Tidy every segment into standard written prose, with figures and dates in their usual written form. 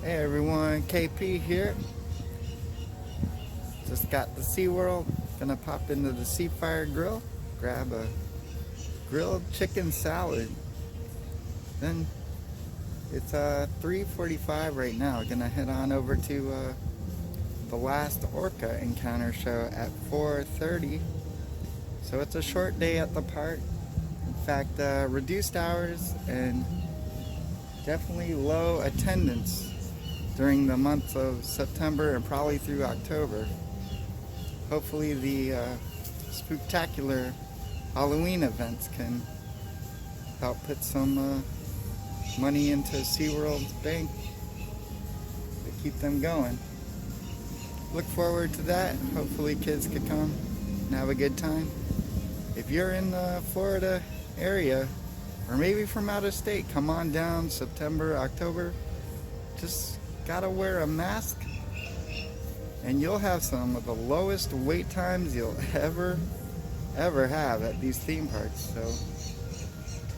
Hey everyone, KP here. Just got the SeaWorld. Gonna pop into the Seafire Grill, grab a grilled chicken salad. Then it's 3:45 right now. Gonna head on over to the last Orca Encounter show at 4:30. So it's a short day at the park. In fact, reduced hours and definitely low attendance during the months of September and probably through October. Hopefully the spectacular Halloween events can help put some money into SeaWorld's bank to keep them going. Look forward to that. Hopefully kids could come and have a good time. If you're in the Florida area, or maybe from out of state, come on down September, October. Just gotta wear a mask and you'll have some of the lowest wait times you'll ever have at these theme parks. So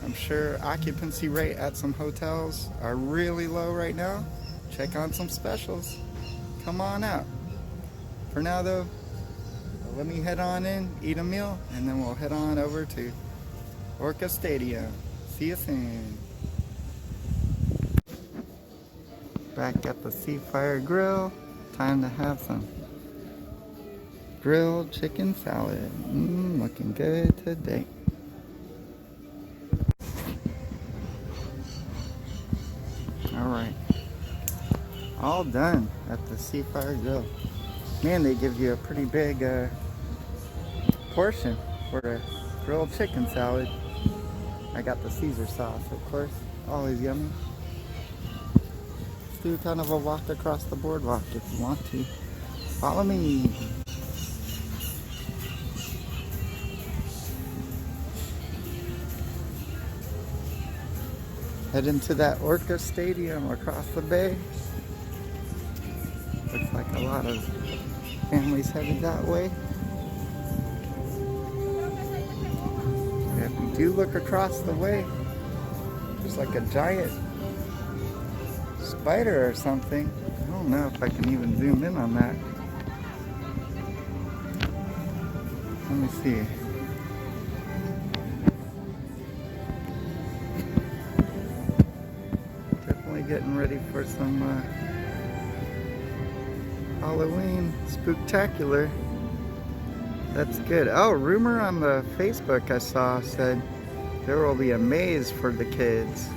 I'm sure occupancy rate at some hotels are really low right now. Check on some specials. Come on out. For now though, let me head on in, eat a meal, and then we'll head on over to Orca Stadium. See you soon. Back at the Seafire Grill. Time to have some grilled chicken salad. Looking good today. Alright. All done at the Seafire Grill. Man, they give you a pretty big portion for a grilled chicken salad. I got the Caesar sauce, of course. Always yummy. Let's do kind of a walk across the boardwalk if you want to. Follow me. Head into that Orca Stadium across the bay. Looks like a lot of families headed that way. If you do look across the way, there's like a giant spider or something. I don't know if I can even zoom in on that. Let me see. Definitely getting ready for some Halloween spooktacular. That's good. Oh, rumor on the Facebook I saw said there will be a maze for the kids.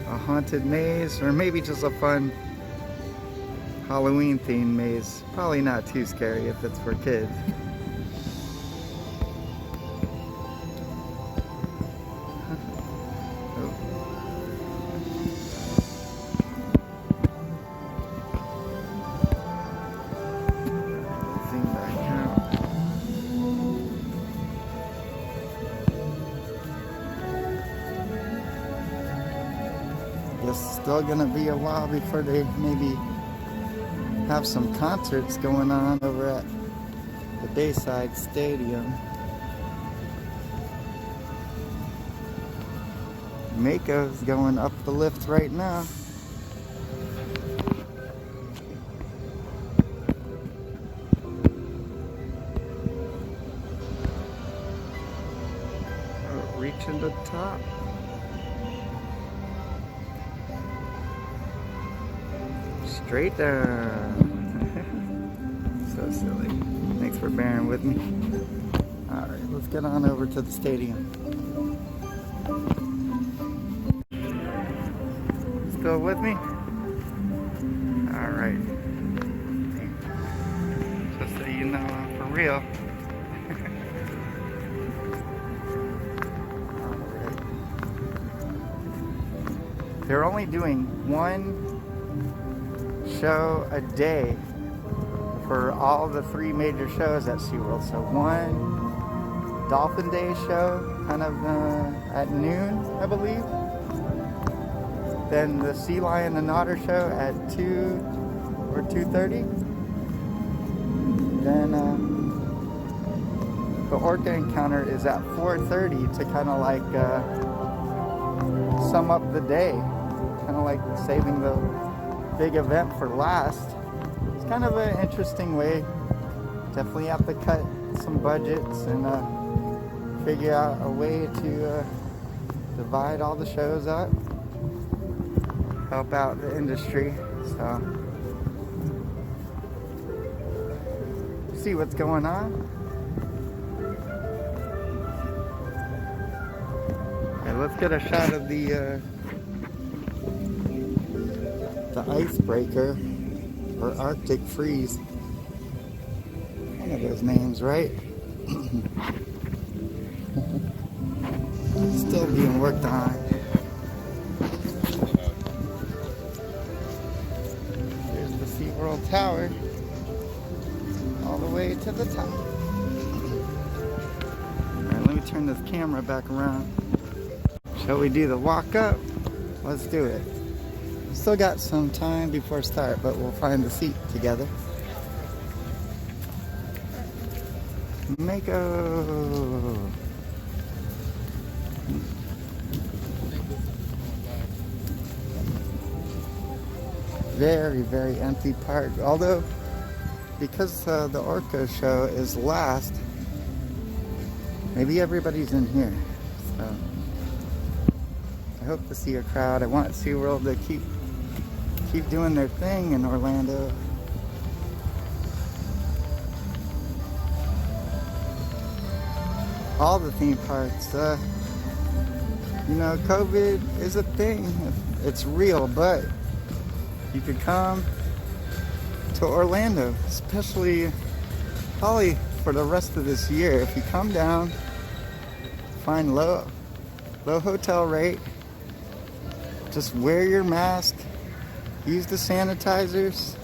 A haunted maze, or maybe just a fun Halloween themed maze. Probably not too scary if it's for kids. It's still gonna be a while before they maybe have some concerts going on over at the Bayside Stadium. Mako's going up the lift right now. Reaching the top. Straight down. So silly. Thanks for bearing with me. Alright, let's get on over to the stadium. Still with me? Alright. Just so you know I'm for real. Alright. They're only doing one show a day for all the three major shows at SeaWorld. So one Dolphin Day show kind of at noon, I believe. Then the Sea Lion and Otter show at 2 or 2:30. Then the Orca Encounter is at 4:30 to kind of like sum up the day. Kind of like saving the big event for last. It's kind of an interesting way. Definitely have to cut some budgets and figure out a way to divide all the shows up, help out the industry. So see what's going on. Okay, let's get a shot of the icebreaker or Arctic freeze. One of those names, right? Still being worked on. Here's the SeaWorld Tower, all the way to the top. Alright, let me turn this camera back around. Shall we do the walk up? Let's do it. Still got some time before start, but we'll find the seat together. Mako. Very, very empty park. Although, because the Orca Show is last, maybe everybody's in here. So I hope to see a crowd. I want SeaWorld to keep doing their thing in Orlando. All the theme parks. You know, COVID is a thing. It's real, but you could come to Orlando, especially probably for the rest of this year. If you come down, find low hotel rate, just wear your mask, use the sanitizers.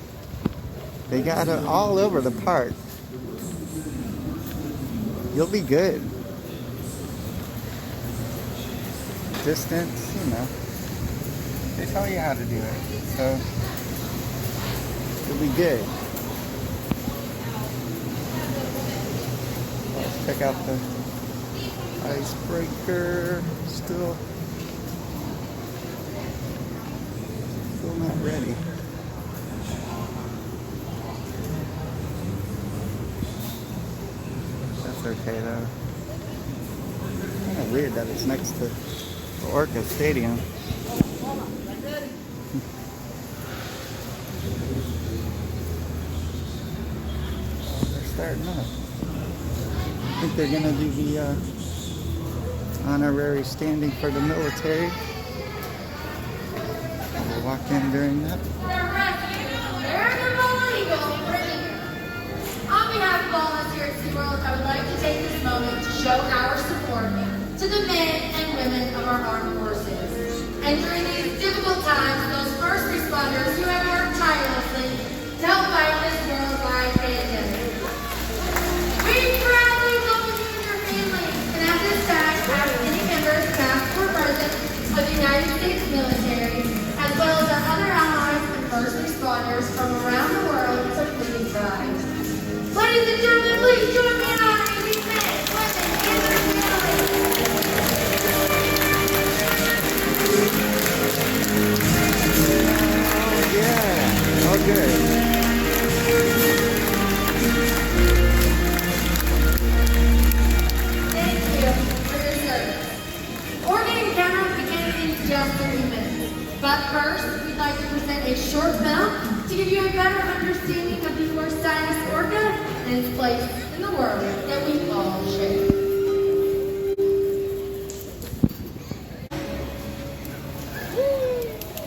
They got it all over the park. You'll be good. Distance, you know. They tell you how to do it. So you'll be good. Let's check out the icebreaker. Still not ready. That's okay though. Kind of weird that it's next to the Orca Stadium. They're starting up. I think they're gonna do the honorary standing for the military. We'll walk in during that. On behalf of all of us here at SeaWorld, I would like to take this moment to show our support to the men and women of our armed forces. And during these difficult times, those first responders who have worked tirelessly to help fight this worldwide pandemic. We proudly welcome you and your families, and at this time, ask any members, past or present, of the United States military, as well as our other allies and first responders from around the world to please rise. Ladies and gentlemen, please join me in honoring these men, women, and their families. Oh yeah, all good. Thank you for your service. Orca Encounter begins in just a few minutes. But first, we'd like to present a short film to give you a better understanding of the Orca Orca and its place in the world that we all share.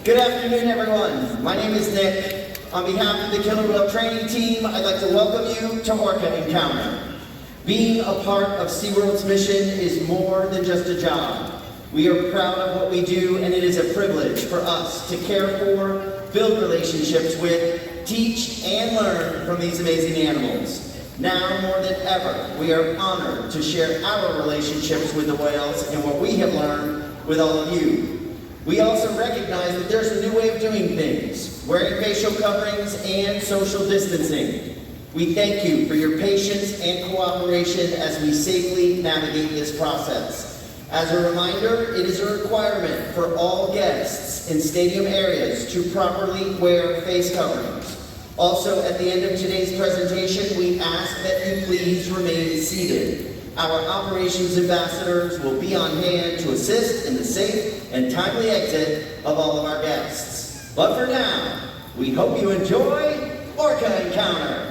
Good afternoon, everyone. My name is Nick. On behalf of the Killer Whale training team, I'd like to welcome you to Orca Encounter. Being a part of SeaWorld's mission is more than just a job. We are proud of what we do, and it is a privilege for us to care for, build relationships with, teach, and learn from these amazing animals. Now more than ever, we are honored to share our relationships with the whales and what we have learned with all of you. We also recognize that there's a new way of doing things, wearing facial coverings and social distancing. We thank you for your patience and cooperation as we safely navigate this process. As a reminder, it is a requirement for all guests in stadium areas to properly wear face coverings. Also, at the end of today's presentation, we ask that you please remain seated. Our operations ambassadors will be on hand to assist in the safe and timely exit of all of our guests. But for now, we hope you enjoy Orca Encounter.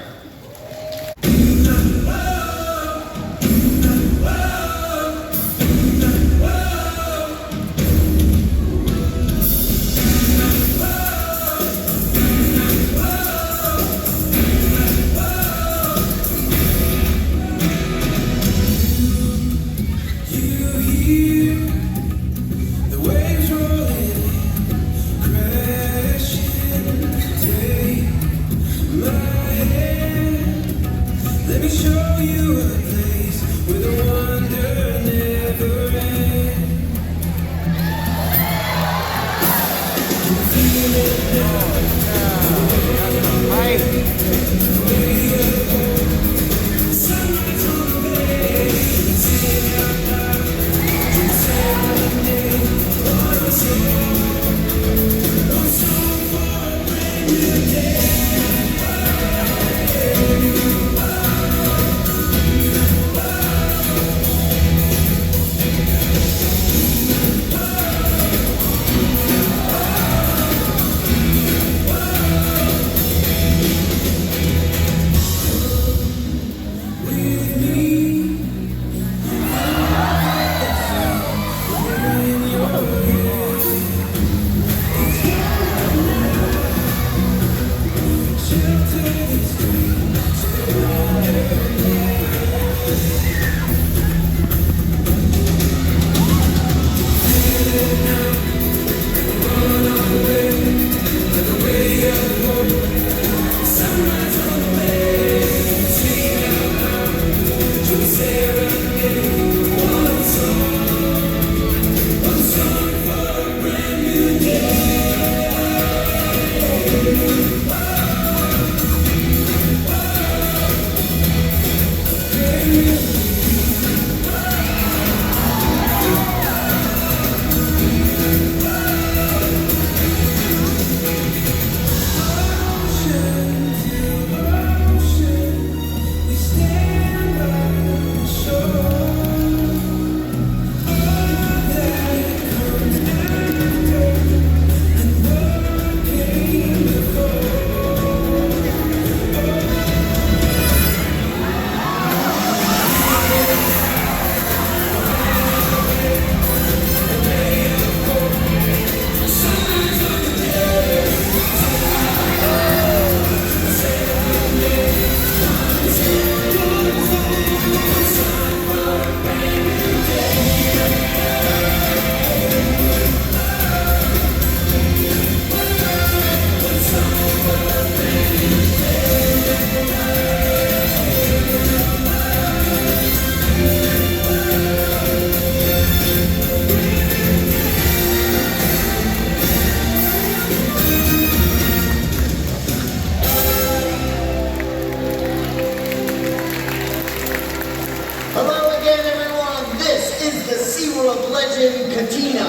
SeaWorld legend Katina.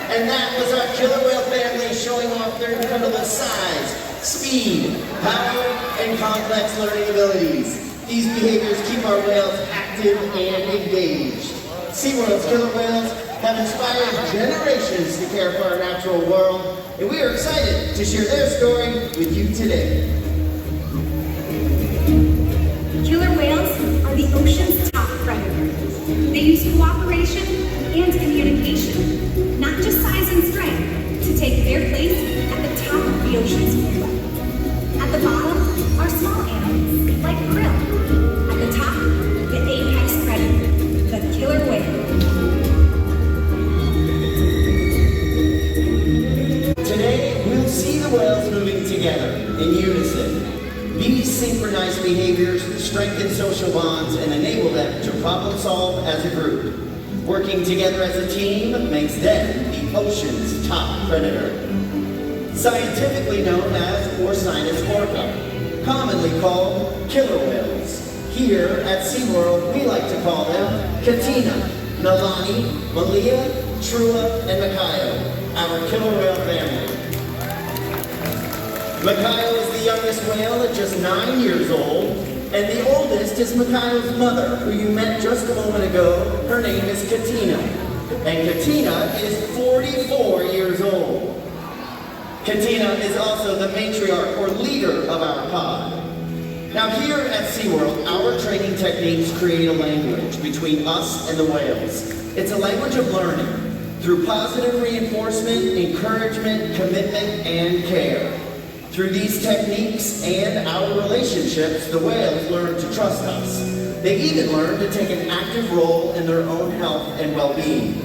And that was our killer whale family showing off their incredible size, speed, power, and complex learning abilities. These behaviors keep our whales active and engaged. SeaWorld's killer whales have inspired generations to care for our natural world, and we are excited to share their story with you today. Killer whales are the ocean's top predator. They use cooperation and communication, not just size and strength, to take their place at the top of the ocean's food web. At the bottom are small animals like krill. At the top, the apex predator, the killer whale. Today, we'll see the whales moving together in unison. These synchronized behaviors strengthen social bonds and enable them to problem solve as a group. Working together as a team makes them the ocean's top predator. Scientifically known as Orcinus orca, commonly called killer whales. Here at SeaWorld, we like to call them Katina, Nalani, Malia, Trua, and Makayo, our killer whale family. Makayo is the youngest whale at just 9 years old, and the oldest is Makayo's mother, who you met just a moment ago. Her name is Katina. And Katina is 44 years old. Katina is also the matriarch or leader of our pod. Now here at SeaWorld, our training techniques create a language between us and the whales. It's a language of learning through positive reinforcement, encouragement, commitment, and care. Through these techniques and our relationships, the whales learn to trust us. They even learn to take an active role in their own health and well-being.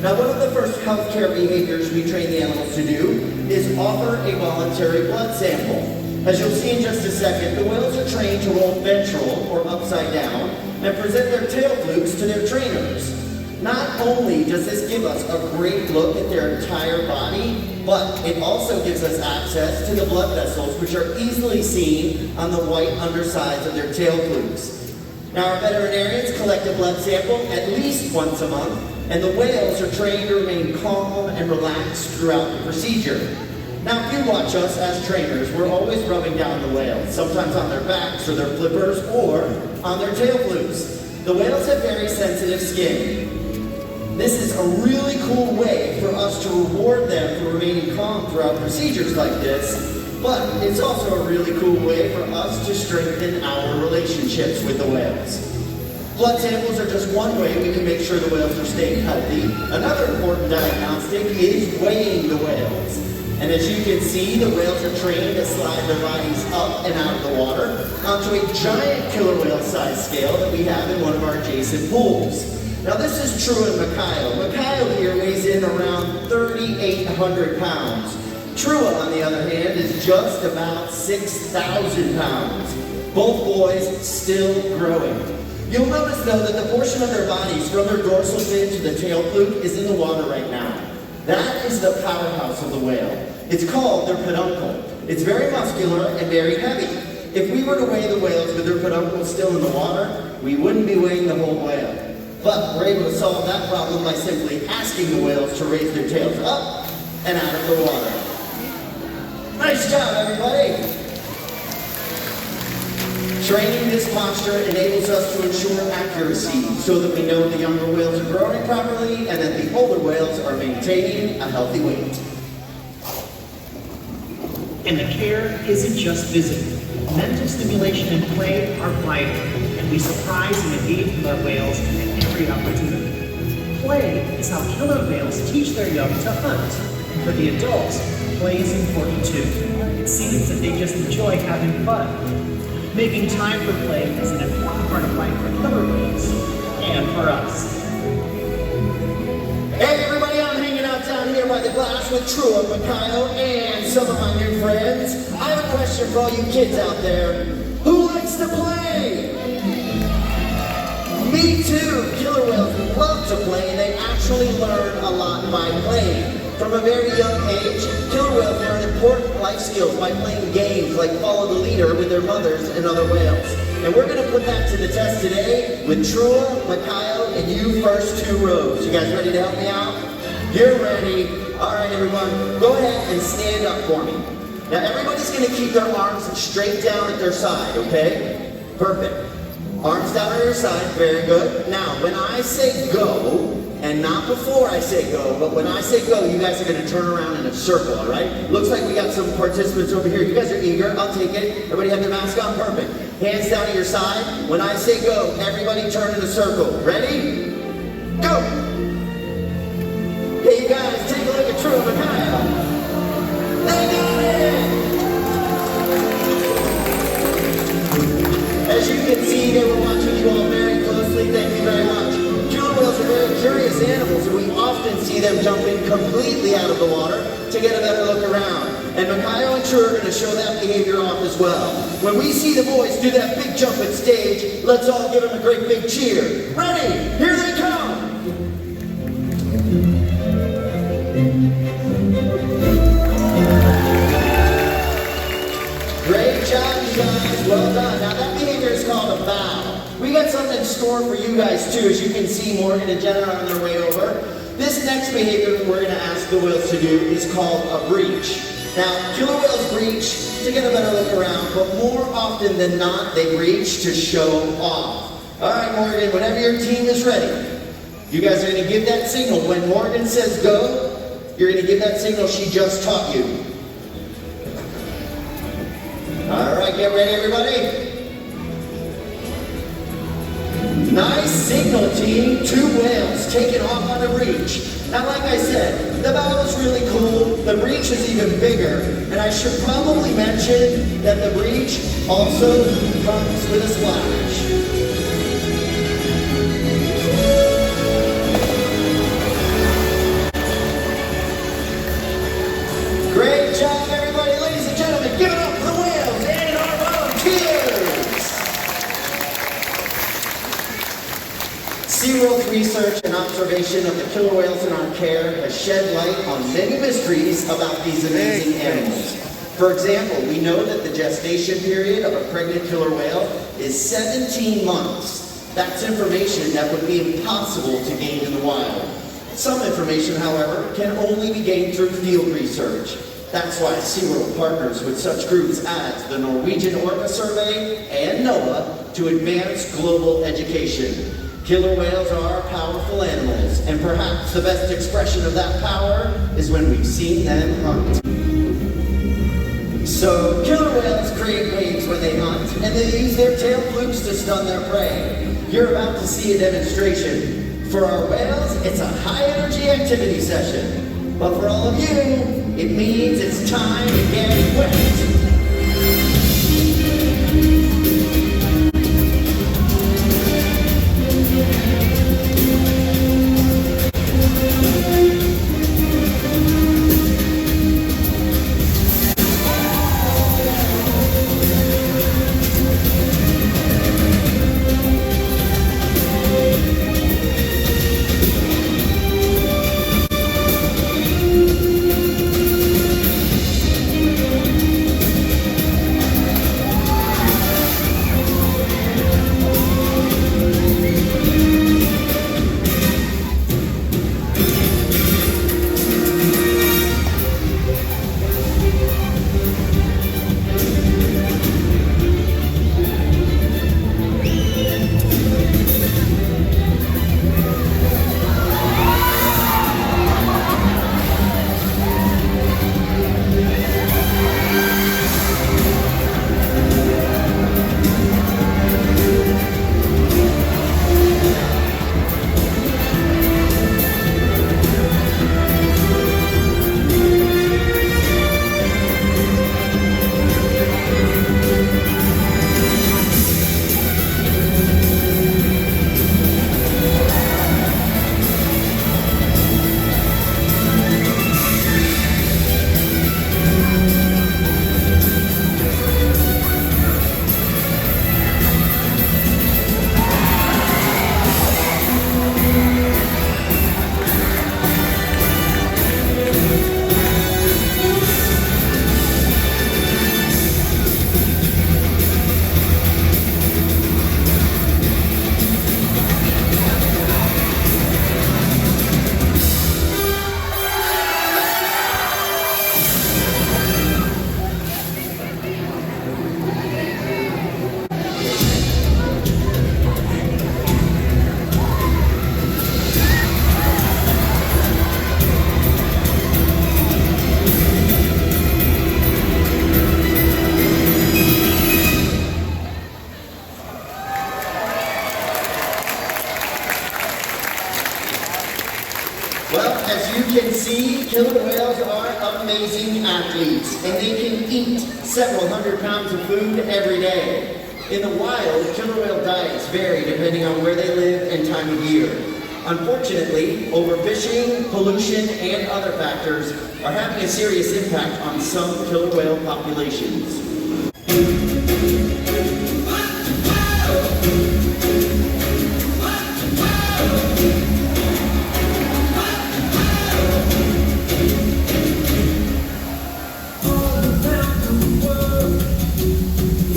Now, one of the first healthcare behaviors we train the animals to do is offer a voluntary blood sample. As you'll see in just a second, the whales are trained to roll ventral or upside down and present their tail flukes to their trainers. Not only does this give us a great look at their entire body, but it also gives us access to the blood vessels, which are easily seen on the white undersides of their tail flukes. Now, our veterinarians collect a blood sample at least once a month, and the whales are trained to remain calm and relaxed throughout the procedure. Now, if you watch us as trainers, we're always rubbing down the whales, sometimes on their backs or their flippers or on their tail flukes. The whales have very sensitive skin. This is a really cool way for us to reward them for remaining calm throughout procedures like this, but it's also a really cool way for us to strengthen our relationships with the whales. Blood samples are just one way we can make sure the whales are staying healthy. Another important diagnostic is weighing the whales. And as you can see, the whales are trained to slide their bodies up and out of the water onto a giant killer whale size scale that we have in one of our adjacent pools. Now this is Trua and Makayo. Makayo here weighs in around 3,800 pounds. Trua, on the other hand, is just about 6,000 pounds. Both boys still growing. You'll notice though that the portion of their bodies from their dorsal fin to the tail fluke is in the water right now. That is the powerhouse of the whale. It's called their peduncle. It's very muscular and very heavy. If we were to weigh the whales with their peduncle still in the water, we wouldn't be weighing the whole whale. But we're able to solve that problem by simply asking the whales to raise their tails up and out of the water. Nice job, everybody! Training this posture enables us to ensure accuracy so that we know the younger whales are growing properly and that the older whales are maintaining a healthy weight. And the care isn't just physical. Mental stimulation and play are vital, and we surprise and engage with our whales at every opportunity. Play is how killer whales teach their young to hunt. And for the adults, play is important too. It seems that they just enjoy having fun. Making time for play is an important part of life for killer whales, and for us. Hey everybody, I'm hanging out down here by the glass with Trua, Makayo, and some of my new friends. I have a question for all you kids out there. Who likes to play? Me too! Killer whales love to play, and they actually learn a lot by playing. From a very young age, killer whales learn important life skills by playing games like follow the leader with their mothers and other whales. And we're going to put that to the test today with Trua, Makayo, and you first two rows. You guys ready to help me out? You're ready. All right, everyone, go ahead and stand up for me. Now, everybody's going to keep their arms straight down at their side, okay? Perfect. Arms down at your side, very good. Now, when I say go, and not before I say go, but when I say go, you guys are going to turn around in a circle, all right? Looks like we got some participants over here. You guys are eager. I'll take it. Everybody have their mask on? Perfect. Hands down at your side. When I say go, everybody turn in a circle. Ready? Go! Hey, you guys, take a look at Trua and Makayo. They got it! As you can see, they were watching you all very closely. Thank you very much. Killer whales are very curious animals, and we often see them jumping completely out of the water to get a better look around. And Makayo and Trua are going to show that behavior off as well. When we see the boys do that big jump at stage, let's all give them a great big cheer. Ready? Here they come! Great job, you guys. Well done. Now that behavior is called a bow. We got got something in store for you guys too. As you can see, Morgan and Jenna are on their way over. This next behavior that we're going to ask the whales to do is called a breach. Now, killer whales breach to get a better look around, but more often than not, they breach to show off. All right, Morgan, whenever your team is ready, you guys are going to give that signal. When Morgan says go, you're going to give that signal she just taught you. All right, get ready, everybody. Nice signal, team. 2 whales taking off on the breach. Now, like I said, the bow is really cool. The breach is even bigger. And I should probably mention that the breach also comes with a splash. Great job, everybody. Ladies and gentlemen, give it up for the whales and our volunteers. SeaWorld's research and observation of the killer whales in our care has shed light on many mysteries about these amazing animals. For example, we know that the gestation period of a pregnant killer whale is 17 months. That's information that would be impossible to gain in the wild. Some information, however, can only be gained through field research. That's why SeaWorld partners with such groups as the Norwegian Orca Survey and NOAA to advance global education. Killer whales are powerful animals, and perhaps the best expression of that power is when we've seen them hunt. So, killer whales create waves when they hunt, and they use their tail flukes to stun their prey. You're about to see a demonstration. For our whales, it's a high-energy activity session. But for all of you, it means it's time to get wet. Well, as you can see, killer whales are amazing athletes, and they can eat several hundred pounds of food every day. In the wild, killer whale diets vary depending on where they live and time of year. Unfortunately, overfishing, pollution, and other factors are having a serious impact on some killer whale populations.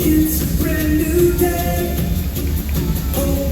It's a brand new day. Oh,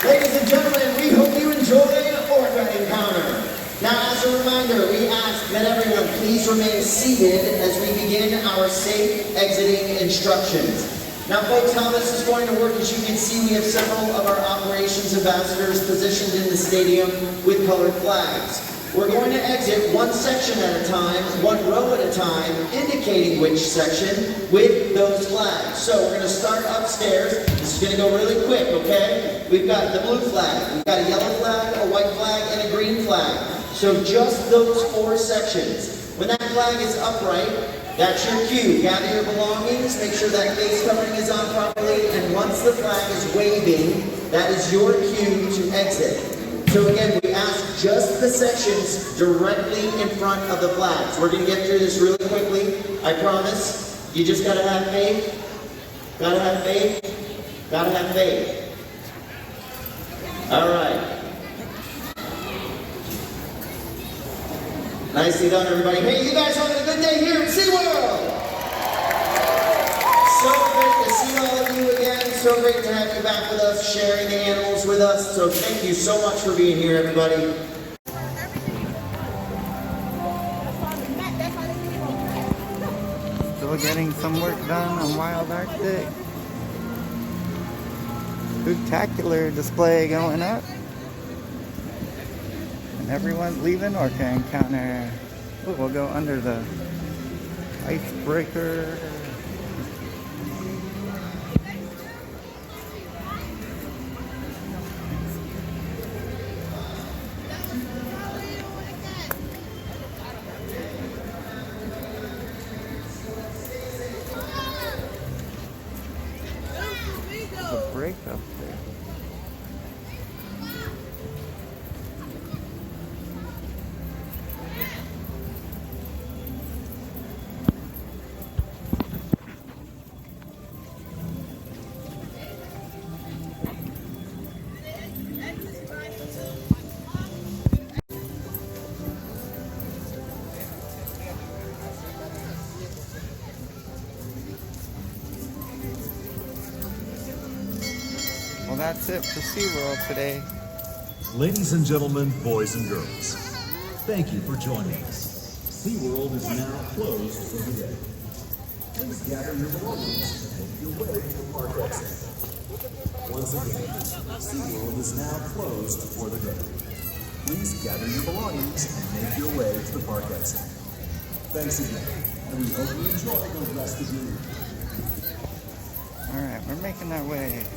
Ladies and gentlemen, we hope you enjoyed Orca Encounter. Now, as a reminder, we ask that everyone please remain seated as we begin our safe exiting instructions. Now, folks, how this is going to work, as you can see, we have several of our operations ambassadors positioned in the stadium with colored flags. We're going to exit one section at a time, one row at a time, indicating which section with those flags. So we're going to start upstairs. This is going to go really quick, okay? We've got the blue flag, we've got a yellow flag, a white flag, and a green flag. So just those 4 sections. When that flag is upright, that's your cue. Gather your belongings, make sure that face covering is on properly, and once the flag is waving, that is your cue to exit. So again, we ask just the sections directly in front of the flags. We're going to get through this really quickly, I promise. You just got to have faith. Got to have faith. Got to have faith. All right. Nicely done, everybody. Hey, you guys having a good day here at SeaWorld? So great to see all of you again. So great to have you back with us, sharing the animals with us. So thank you so much for being here, everybody. Still getting some work done on Wild Arctic. Spectacular display going up. And everyone's leaving Orca Encounter. Oh, we'll go under the icebreaker. There's a break up there. that's it for SeaWorld today. Ladies and gentlemen, boys and girls, thank you for joining us. SeaWorld is now closed for the day. Please gather your belongings and make your way to the park exit. Once again, SeaWorld is now closed for the day. Please gather your belongings and make your way to the park exit. Thanks again, and we hope you enjoy the rest of your week. Alright, we're making our way.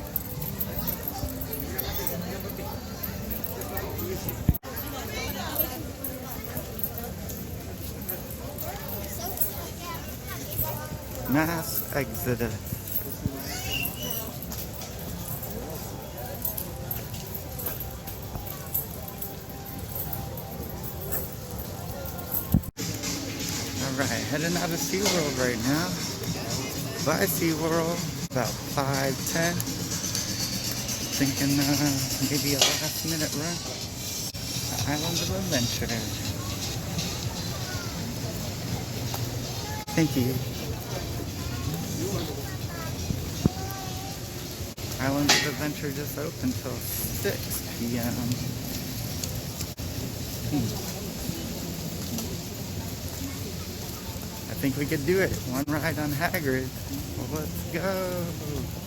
Mass exodus. Alright, heading out of SeaWorld right now. Bye SeaWorld. About 5:10. Thinking maybe a last minute run. The Island of Adventure. Thank you. Island of Adventure just opened till 6 p.m. I think we could do it. One ride on Hagrid. Well, let's go.